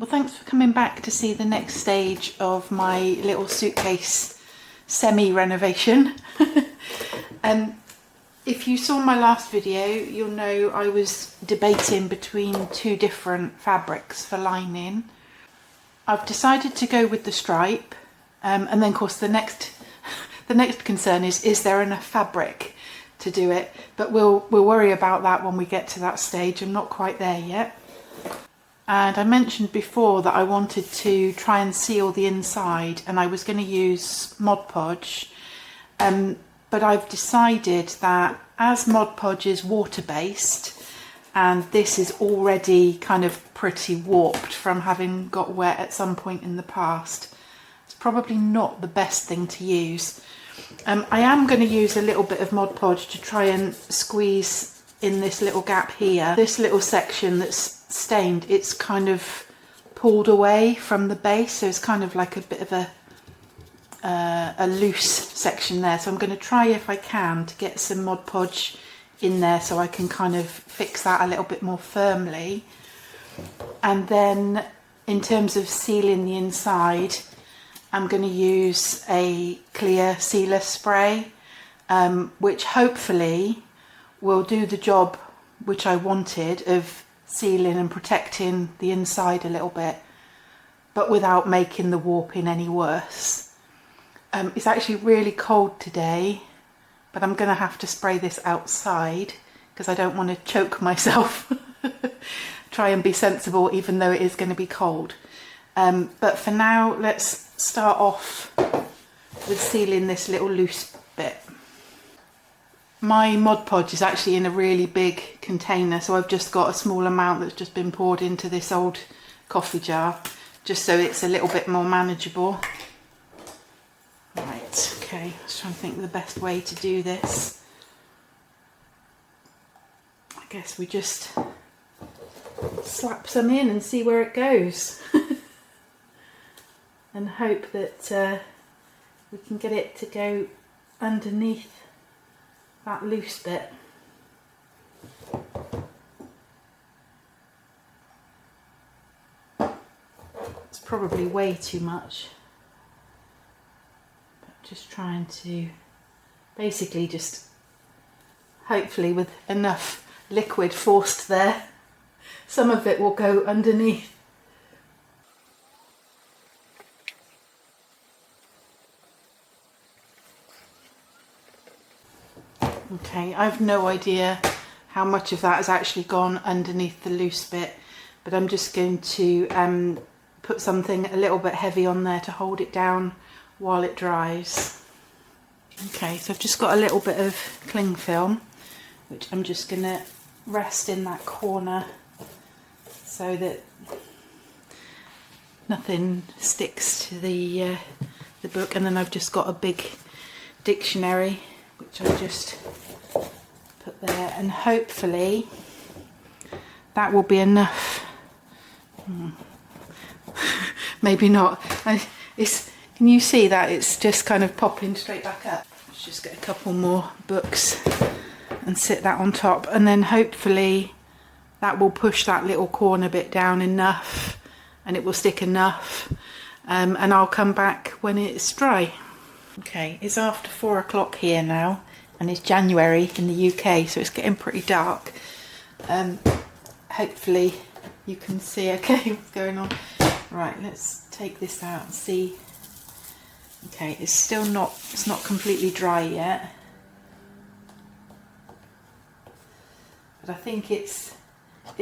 Well, thanks for coming back to see the next stage of my little suitcase semi-renovation. If you saw my last video, you'll know I was debating between two different fabrics for lining. I've decided to go with the stripe, and then of course the next concern is there enough fabric to do it? But we'll worry about that when we get to that stage. I'm not quite there yet. And I mentioned before that I wanted to try and seal the inside, and I was going to use Mod Podge, but I've decided that as Mod Podge is water-based and this is already kind of pretty warped from having got wet at some point in the past, it's probably not the best thing to use. I am going to use a little bit of Mod Podge to try and squeeze in this little gap here. This little section that's stained, it's kind of pulled away from the base, so it's kind of like a bit of a loose section there. So I'm going to try, if I can, to get some Mod Podge in there so I can kind of fix that a little bit more firmly. And then in terms of sealing the inside, I'm going to use a clear sealer spray, which hopefully will do the job which I wanted of sealing and protecting the inside a little bit, but without making the warping any worse. It's actually really cold today, but I'm going to have to spray this outside because I don't want to choke myself. Try and be sensible even though it is going to be cold. But for now, let's start off with sealing this little loose bit. My Mod Podge is actually in a really big container, so I've just got a small amount that's just been poured into this old coffee jar, just so it's a little bit more manageable. Right, okay, let's try and think of the best way to do this. I guess we just slap some in and see where it goes. And hope that we can get it to go underneath that loose bit. It's probably way too much, but just trying to basically just hopefully with enough liquid forced there, some of it will go underneath. Okay, I've no idea how much of that has actually gone underneath the loose bit, but I'm just going to put something a little bit heavy on there to hold it down while it dries. Okay, so I've just got a little bit of cling film, which I'm just going to rest in that corner so that nothing sticks to the book. And then I've just got a big dictionary which I'll just put there, and hopefully that will be enough. Maybe not. Can you see that it's just kind of popping straight back up? Let's just get a couple more books and sit that on top, and then hopefully that will push that little corner bit down enough and it will stick enough, and I'll come back when it's dry. Okay, it's after 4 o'clock here now, and it's January in the UK, so it's getting pretty dark. Hopefully you can see okay what's going on. Right, let's take this out and see. Okay, it's not completely dry yet, but I think it's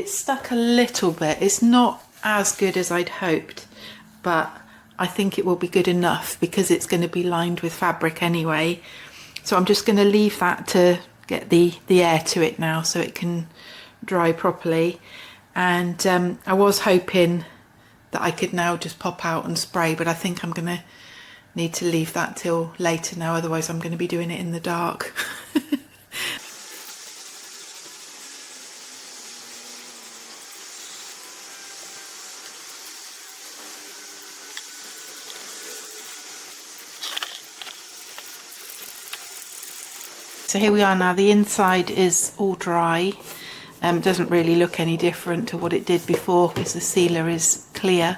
stuck a little bit. It's not as good as I'd hoped, but I think it will be good enough because it's going to be lined with fabric anyway. So I'm just going to leave that to get the air to it now so it can dry properly. And I was hoping that I could now just pop out and spray, but I think I'm going to need to leave that till later now, otherwise I'm going to be doing it in the dark. So here we are now, the inside is all dry. Doesn't really look any different to what it did before because the sealer is clear.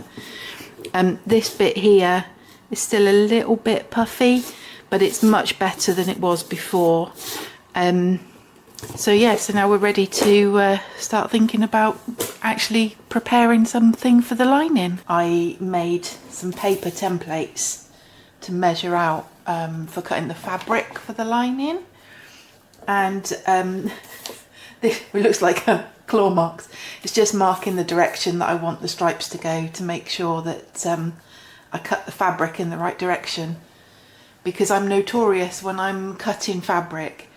This bit here is still a little bit puffy, but it's much better than it was before. So yeah, so now we're ready to start thinking about actually preparing something for the lining. I made some paper templates to measure out for cutting the fabric for the lining, and this looks like claw marks. It's just marking the direction that I want the stripes to go, to make sure that I cut the fabric in the right direction, because I'm notorious when I'm cutting fabric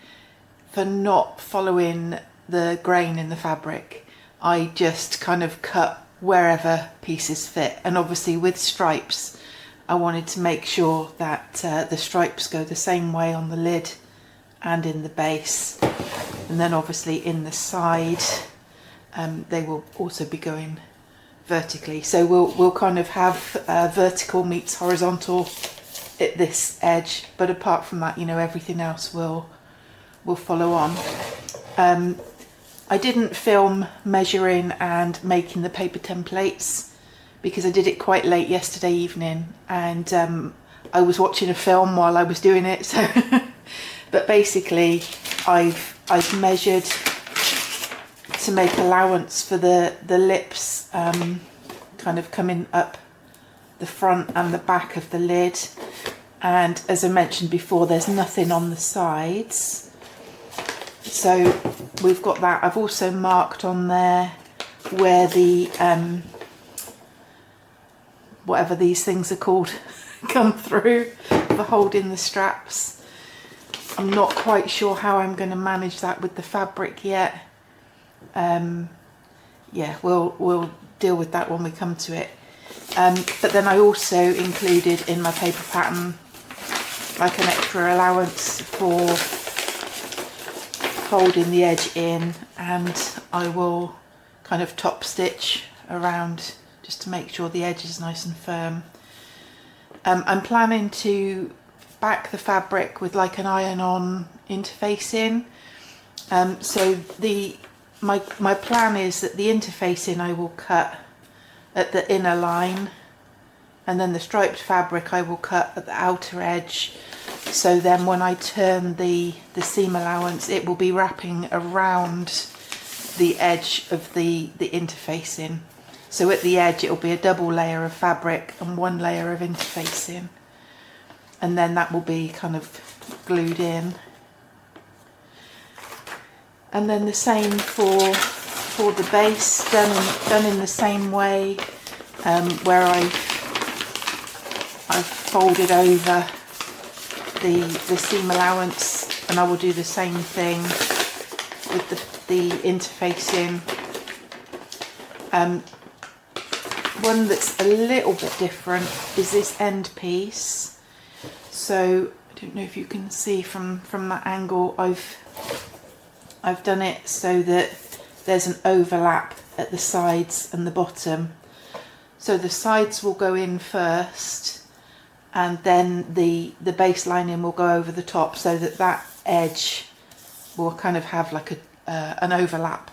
for not following the grain in the fabric. I just kind of cut wherever pieces fit, and obviously with stripes I wanted to make sure that the stripes go the same way on the lid and in the base, and then obviously in the side they will also be going vertically. So we'll kind of have vertical meets horizontal at this edge, but apart from that, you know, everything else will follow on. I didn't film measuring and making the paper templates because I did it quite late yesterday evening, and I was watching a film while I was doing it. So, but basically, I've measured to make allowance for the lips kind of coming up the front and the back of the lid, and as I mentioned before, there's nothing on the sides. So we've got that. I've also marked on there where the whatever these things are called come through for holding the straps. I'm not quite sure how I'm going to manage that with the fabric yet. Yeah, we'll deal with that when we come to it. But then I also included in my paper pattern like an extra allowance for folding the edge in, and I will kind of top stitch around just to make sure the edge is nice and firm. I'm planning to back the fabric with like an iron-on interfacing. So my plan is that the interfacing I will cut at the inner line, and then the striped fabric I will cut at the outer edge. So then when I turn the seam allowance, it will be wrapping around the edge of the interfacing. So at the edge it will be a double layer of fabric and one layer of interfacing, and then that will be kind of glued in. And then the same for the base, done in the same way, where I've folded over the seam allowance, and I will do the same thing with the interfacing. One that's a little bit different is this end piece. So I don't know if you can see from that angle, I've done it so that there's an overlap at the sides and the bottom. So the sides will go in first, and then the base lining will go over the top, so that edge will kind of have like an overlap.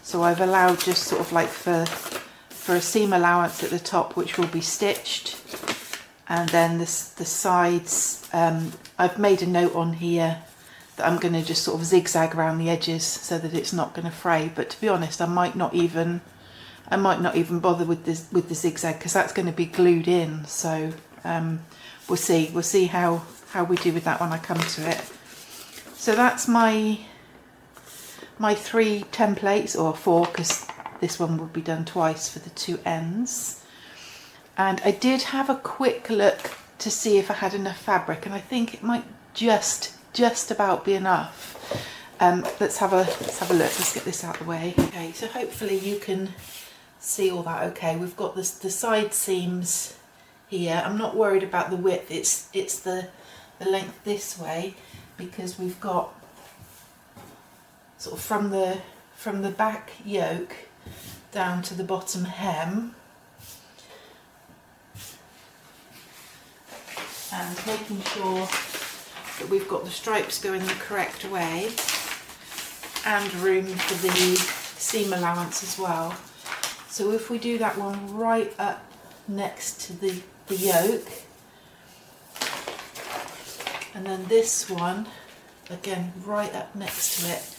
So I've allowed just sort of like for a seam allowance at the top, which will be stitched, and then the sides, I've made a note on here that I'm going to just sort of zigzag around the edges so that it's not going to fray. But to be honest, I might not even bother with the zigzag, because that's going to be glued in. So we'll see how we do with that when I come to it. So that's my 3 templates, or 4, because this one will be done twice for the 2 ends. And I did have a quick look to see if I had enough fabric, and I think it might just about be enough. Let's have a look. Let's get this out of the way. Okay, so hopefully you can see all that okay. We've got the side seams here. I'm not worried about the width, it's the length this way, because we've got sort of from the back yoke down to the bottom hem, and making sure that we've got the stripes going the correct way and room for the seam allowance as well. So if we do that one right up next to the yoke, and then this one again right up next to it,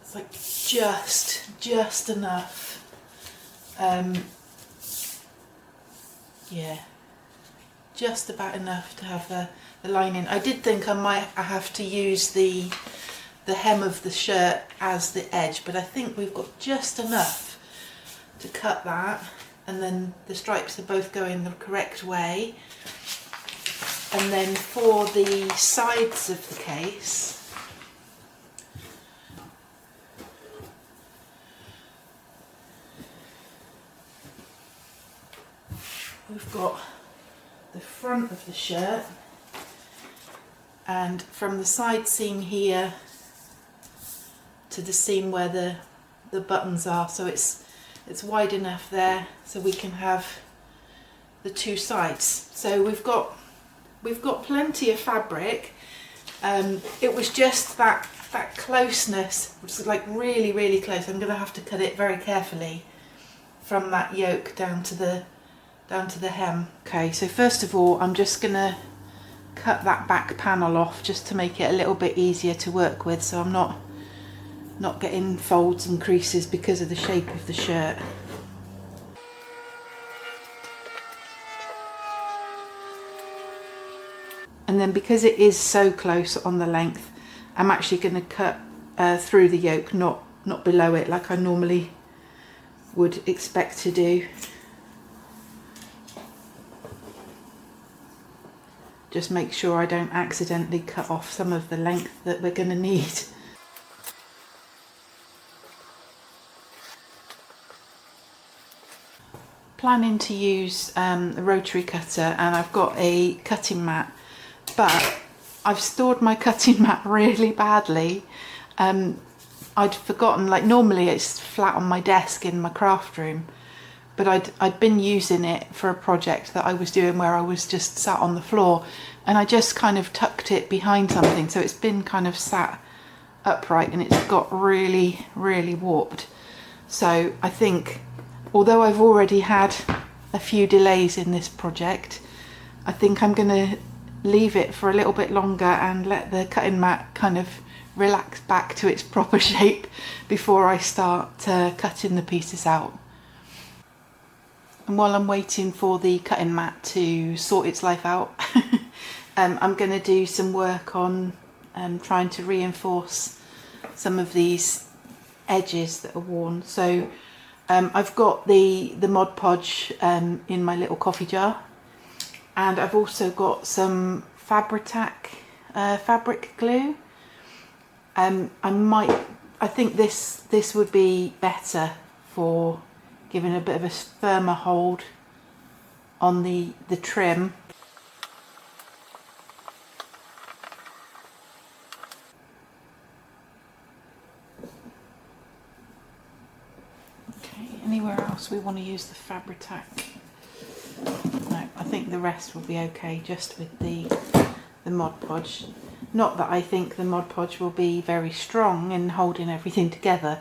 it's like just enough. Yeah, just about enough to have the lining. I did think I might have to use the hem of the shirt as the edge, but I think we've got just enough to cut that, and then the stripes are both going the correct way. And then for the sides of the case, we've got the front of the shirt, and from the side seam here to the seam where the buttons are, so it's wide enough there so we can have the two sides. So we've got plenty of fabric. It was just that closeness, which is like really close. I'm going to have to cut it very carefully from that yoke down to the hem. Okay, so first of all I'm just going to cut that back panel off just to make it a little bit easier to work with, so I'm not getting folds and creases because of the shape of the shirt. And then because it is so close on the length, I'm actually going to cut through the yoke, not below it like I normally would expect to do. Just make sure I don't accidentally cut off some of the length that we're going to need. Planning to use a rotary cutter, and I've got a cutting mat, but I've stored my cutting mat really badly. I'd forgotten, like normally it's flat on my desk in my craft room, but I'd been using it for a project that I was doing where I was just sat on the floor, and I just kind of tucked it behind something, so it's been kind of sat upright and it's got really warped. So I think, although I've already had a few delays in this project, I think I'm going to leave it for a little bit longer and let the cutting mat kind of relax back to its proper shape before I start cutting the pieces out. And while I'm waiting for the cutting mat to sort its life out, I'm going to do some work on trying to reinforce some of these edges that are worn. So I've got the Mod Podge in my little coffee jar, and I've also got some Fabri-Tac fabric glue. I think this would be better for giving a bit of a firmer hold on the trim. Anywhere else we want to use the Fabri-Tac? No, I think the rest will be okay just with the Mod Podge. Not that I think the Mod Podge will be very strong in holding everything together,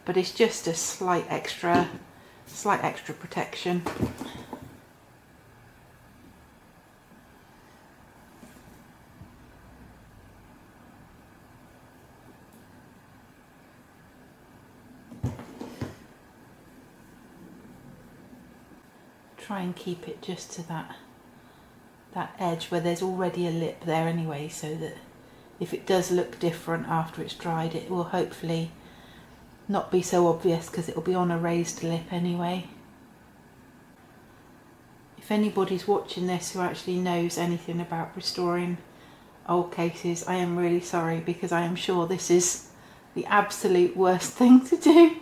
but it's just a slight extra protection. Try and keep it just to that edge where there's already a lip there anyway, so that if it does look different after it's dried, it will hopefully not be so obvious because it will be on a raised lip anyway. If anybody's watching this who actually knows anything about restoring old cases, I am really sorry, because I am sure this is the absolute worst thing to do.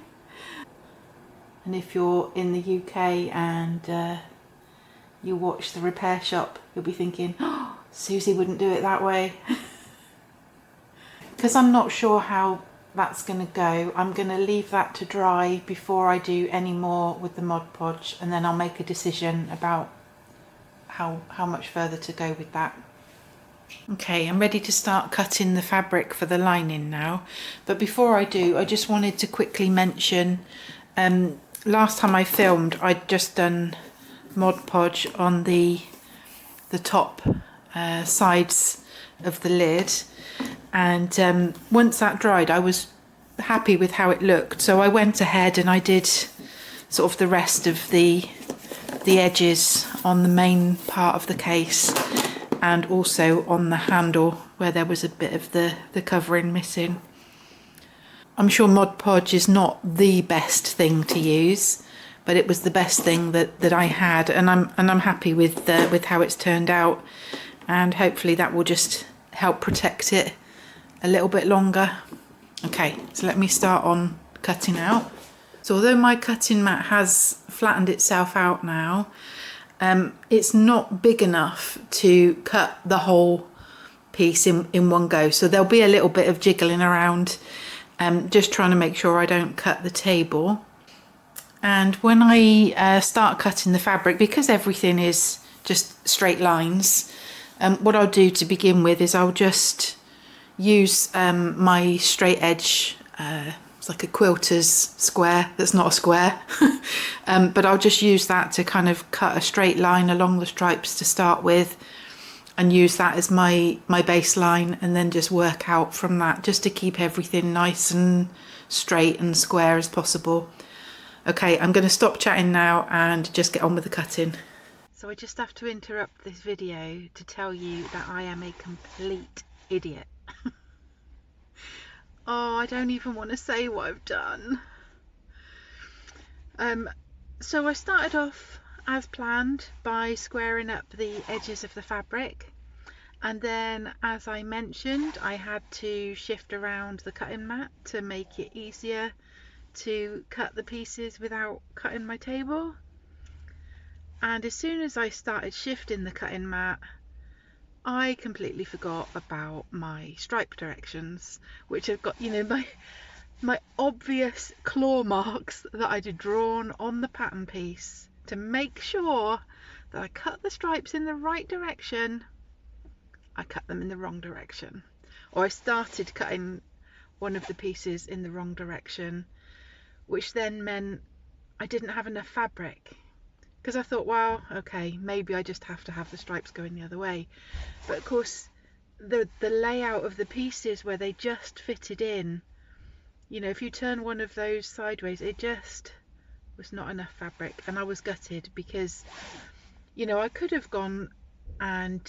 And if you're in the UK and you watch The Repair Shop, you'll be thinking, oh, Susie wouldn't do it that way. Because I'm not sure how that's going to go, I'm going to leave that to dry before I do any more with the Mod Podge, and then I'll make a decision about how much further to go with that. Okay, I'm ready to start cutting the fabric for the lining now. But before I do, I just wanted to quickly mention, last time I filmed, I'd just done Mod Podge on the top sides of the lid. And once that dried, I was happy with how it looked. So I went ahead and I did sort of the rest of the edges on the main part of the case, and also on the handle where there was a bit of the covering missing. I'm sure Mod Podge is not the best thing to use, but it was the best thing that I had, and I'm happy with how it's turned out, and hopefully that will just help protect it a little bit longer. Okay, so let me start on cutting out. So although my cutting mat has flattened itself out now, it's not big enough to cut the whole piece in one go. So there'll be a little bit of jiggling around, just trying to make sure I don't cut the table. And when I start cutting the fabric, because everything is just straight lines, what I'll do to begin with is I'll just use my straight edge, it's like a quilter's square that's not a square, but I'll just use that to kind of cut a straight line along the stripes to start with, and use that as my baseline, and then just work out from that, just to keep everything nice and straight and square as possible. Okay, I'm going to stop chatting now and just get on with the cutting. So I just have to interrupt this video to tell you that I am a complete idiot. Oh, I don't even want to say what I've done. So I started off as planned by squaring up the edges of the fabric, and then, as I mentioned, I had to shift around the cutting mat to make it easier to cut the pieces without cutting my table. And as soon as I started shifting the cutting mat, I completely forgot about my stripe directions, which have got, you know, my obvious claw marks that I'd drawn on the pattern piece to make sure that I cut the stripes in the right direction. I cut them in the wrong direction, or I started cutting one of the pieces in the wrong direction, which then meant I didn't have enough fabric. Because I thought, well, okay, maybe I just have to have the stripes going the other way. But of course, the layout of the pieces where they just fitted in, you know, if you turn one of those sideways, it just was not enough fabric. And I was gutted because, you know, I could have gone and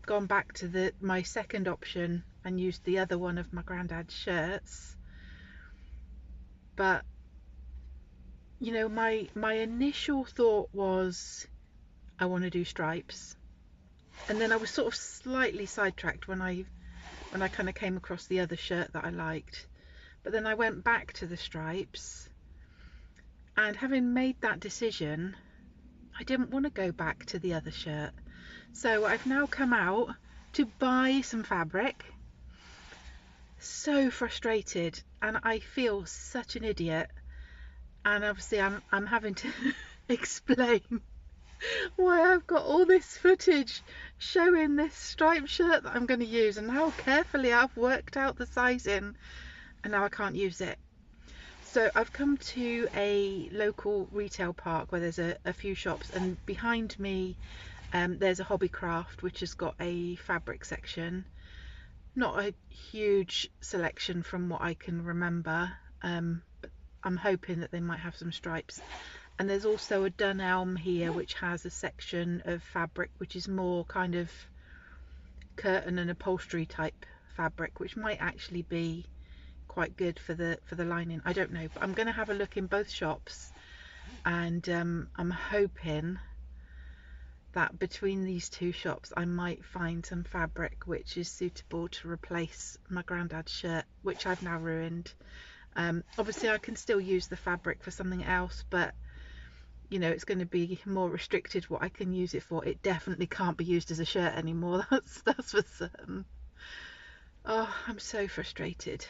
gone back to my second option and used the other one of my granddad's shirts. But you know, my initial thought was I want to do stripes, and then I was sort of slightly sidetracked when I kind of came across the other shirt that I liked. But then I went back to the stripes, and having made that decision, I didn't want to go back to the other shirt. So I've now come out to buy some fabric. So frustrated, and I feel such an idiot. And obviously I'm having to explain why I've got all this footage showing this striped shirt that I'm going to use, and how carefully I've worked out the sizing, and now I can't use it. So I've come to a local retail park where there's a few shops, and behind me there's a Hobbycraft which has got a fabric section. Not a huge selection from what I can remember, but I'm hoping that they might have some stripes. And there's also a Dunelm here which has a section of fabric which is more kind of curtain and upholstery type fabric, which might actually be quite good for the lining. I don't know, but I'm going to have a look in both shops, and I'm hoping that between these two shops I might find some fabric which is suitable to replace my granddad's shirt, which I've now ruined. Obviously I can still use the fabric for something else, but you know, it's going to be more restricted what I can use it for. It definitely can't be used as a shirt anymore, that's for certain. Oh, I'm so frustrated.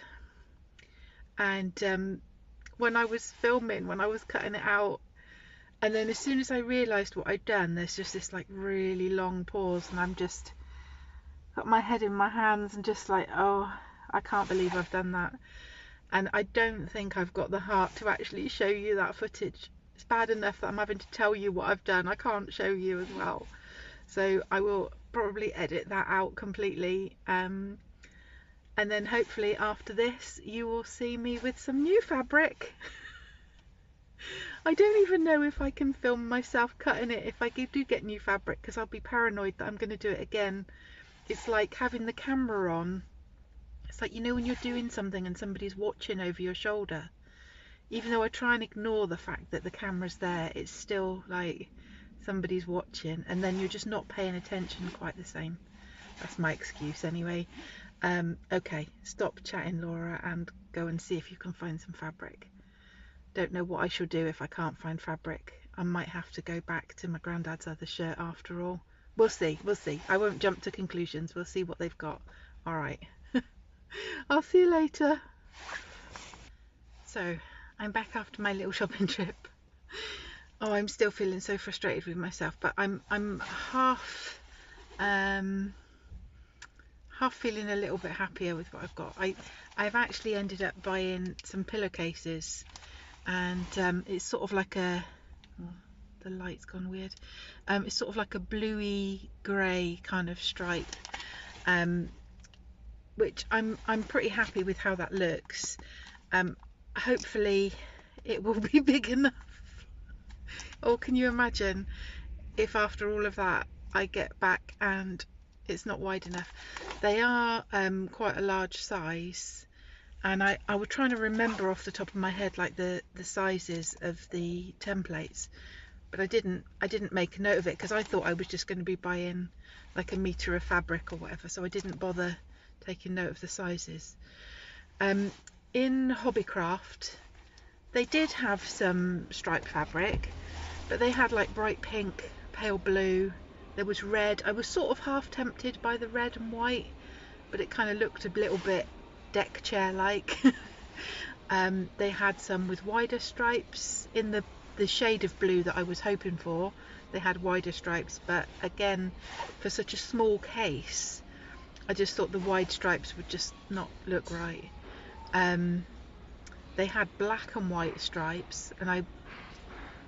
And when I was filming, when I was cutting it out, and then as soon as I realised what I'd done, there's just this like really long pause, and I'm just got my head in my hands and just like, oh, I can't believe I've done that. And I don't think I've got the heart to actually show you that footage. It's bad enough that I'm having to tell you what I've done. I can't show you as well. So I will probably edit that out completely. And then hopefully after this, you will see me with some new fabric. I don't even know if I can film myself cutting it if I do get new fabric, because I'll be paranoid that I'm going to do it again. It's like having the camera on. It's like, you know, when you're doing something and somebody's watching over your shoulder. Even though I try and ignore the fact that the camera's there, it's still like somebody's watching, and then you're just not paying attention quite the same. That's my excuse anyway. Okay, stop chatting, Laura, and go and see if you can find some fabric. Don't know what I shall do if I can't find fabric. I might have to go back to my granddad's other shirt after all. We'll see, we'll see. I won't jump to conclusions. We'll see what they've got. All right. I'll see you later. So, I'm back after my little shopping trip. Oh, I'm still feeling so frustrated with myself, but I'm half feeling a little bit happier with what I've got. I've actually ended up buying some pillowcases, and it's sort of like a, oh, the light's gone weird. It's sort of like a bluey grey kind of stripe, which I'm pretty happy with how that looks. Hopefully it will be big enough. Or can you imagine if after all of that I get back and it's not wide enough? They are quite a large size, and I was trying to remember off the top of my head like the sizes of the templates, but I didn't make a note of it because I thought I was just going to be buying like a metre of fabric or whatever, so I didn't bother taking note of the sizes. In Hobbycraft they did have some striped fabric, but they had like bright pink, pale blue, there was red. I was sort of half tempted by the red and white, but it kind of looked a little bit deck chair like. They had some with wider stripes in the shade of blue that I was hoping for. They had wider stripes, but again, for such a small case, I just thought the wide stripes would just not look right. They had black and white stripes, and I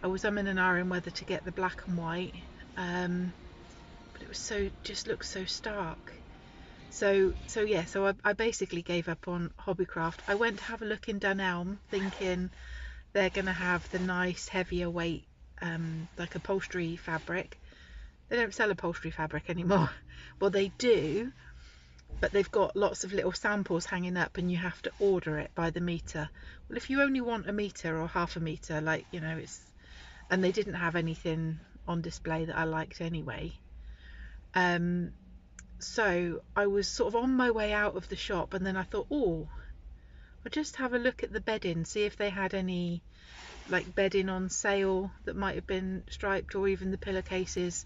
was umming and ahhing whether to get the black and white, but it was just looked so stark. So I basically gave up on Hobbycraft. I went to have a look in Dunelm, thinking they're gonna have the nice heavier weight, like upholstery fabric. They don't sell upholstery fabric anymore. Well, they do, but they've got lots of little samples hanging up and you have to order it by the metre. Well, if you only want a metre or half a metre, like, you know, and they didn't have anything on display that I liked anyway. So I was sort of on my way out of the shop, and then I thought, oh, I'll just have a look at the bedding, see if they had any like bedding on sale that might have been striped, or even the pillowcases.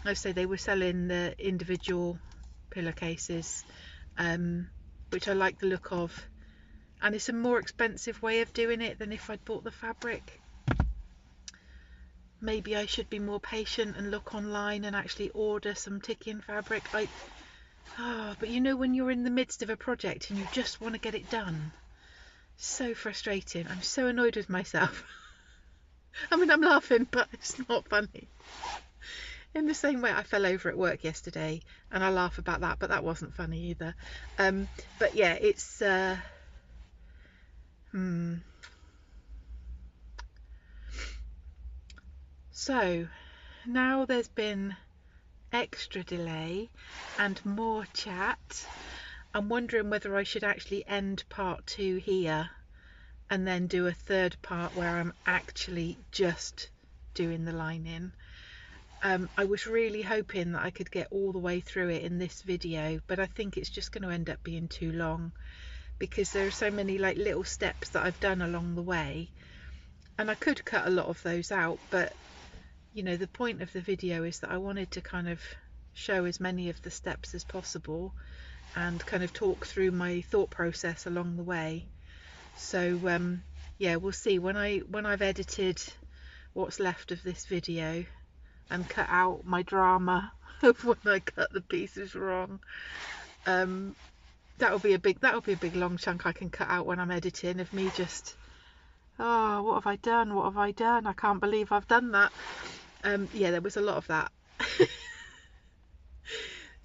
I say they were selling the individual pillowcases, which I like the look of, and it's a more expensive way of doing it than if I'd bought the fabric. Maybe I should be more patient and look online and actually order some ticking fabric. But you know, when you're in the midst of a project and you just want to get it done, so frustrating. I'm so annoyed with myself. I mean, I'm laughing, but it's not funny. In the same way, I fell over at work yesterday, and I laugh about that, but that wasn't funny either. But yeah, it's So now there's been extra delay and more chat. I'm wondering whether I should actually end part 2 here and then do a third part where I'm actually just doing the lining. I was really hoping that I could get all the way through it in this video, but I think it's just going to end up being too long because there are so many like little steps that I've done along the way, and I could cut a lot of those out, but you know, the point of the video is that I wanted to kind of show as many of the steps as possible and kind of talk through my thought process along the way. So yeah, we'll see when I've edited what's left of this video and cut out my drama of when I cut the pieces wrong. That'll be a big long chunk I can cut out when I'm editing of me just, oh, what have I done? What have I done? I can't believe I've done that. Yeah, there was a lot of that.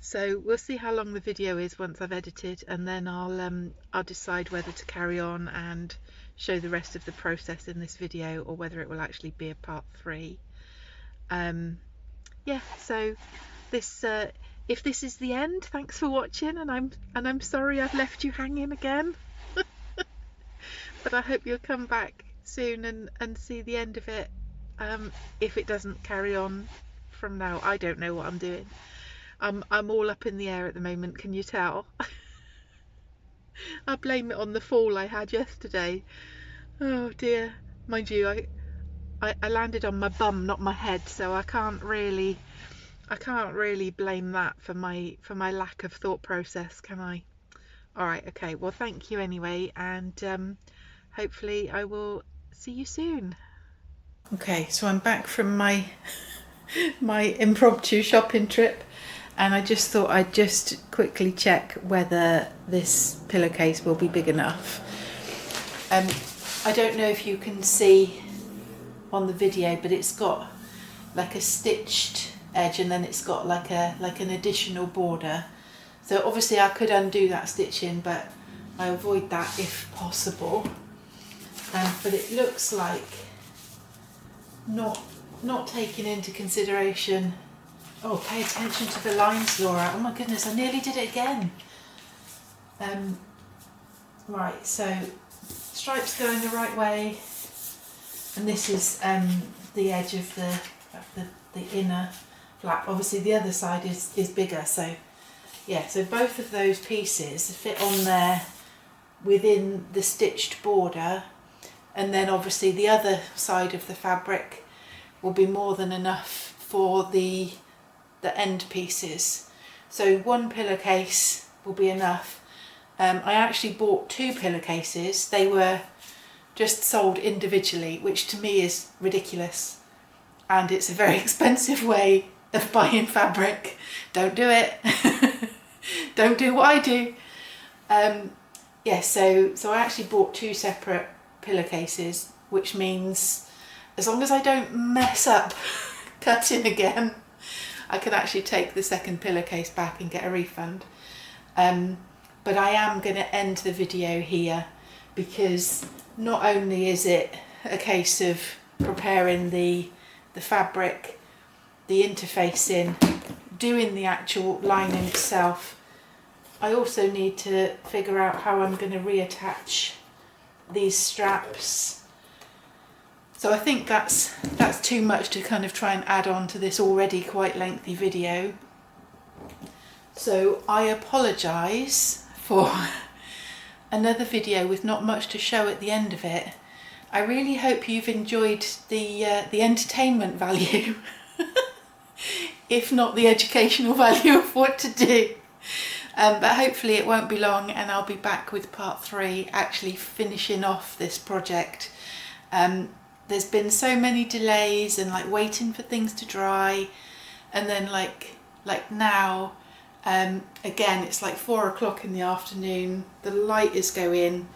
So we'll see how long the video is once I've edited, and then I'll decide whether to carry on and show the rest of the process in this video, or whether it will actually be a part 3. Yeah, so this if this is the end, thanks for watching, and I'm sorry I've left you hanging again. But I hope you'll come back soon and see the end of it. If it doesn't carry on from now, I don't know what I'm doing. I'm all up in the air at the moment, can you tell? I blame it on the fall I had yesterday. Oh dear. Mind you, I landed on my bum, not my head, so I can't really blame that for my lack of thought process, can I? Alright, okay, well thank you anyway, and hopefully I will see you soon. Okay, so I'm back from my impromptu shopping trip, and I just thought I'd just quickly check whether this pillowcase will be big enough. I don't know if you can see on the video, but it's got like a stitched edge, and then it's got like an additional border. So obviously I could undo that stitching, but I avoid that if possible. But it looks like not taking into consideration. Oh, pay attention to the lines, Laura. Oh my goodness, I nearly did it again. Right, so stripes going the right way, and this is the edge of the inner flap. Obviously the other side is bigger, so yeah, so both of those pieces fit on there within the stitched border, and then obviously the other side of the fabric will be more than enough for the end pieces. So one pillowcase will be enough. I actually bought 2 pillowcases. They were just sold individually, which to me is ridiculous, and it's a very expensive way of buying fabric. Don't do it. Don't do what I do. Yeah, so I actually bought 2 separate pillowcases, which means as long as I don't mess up cutting again, I can actually take the second pillowcase back and get a refund. But I am going to end the video here, because not only is it a case of preparing the fabric, the interfacing, doing the actual lining itself, I also need to figure out how I'm going to reattach these straps. So I think that's too much to kind of try and add on to this already quite lengthy video. So I apologise for another video with not much to show at the end of it. I really hope you've enjoyed the entertainment value, if not the educational value of what to do. But hopefully it won't be long, and I'll be back with part 3, actually finishing off this project. There's been so many delays and like waiting for things to dry, and then like now, again it's like 4 o'clock in the afternoon, the light is going,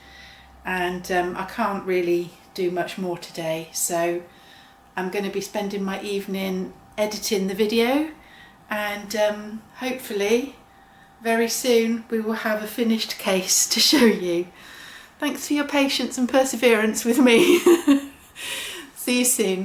and I can't really do much more today, so I'm going to be spending my evening editing the video, and hopefully very soon we will have a finished case to show you. Thanks for your patience and perseverance with me. See you soon.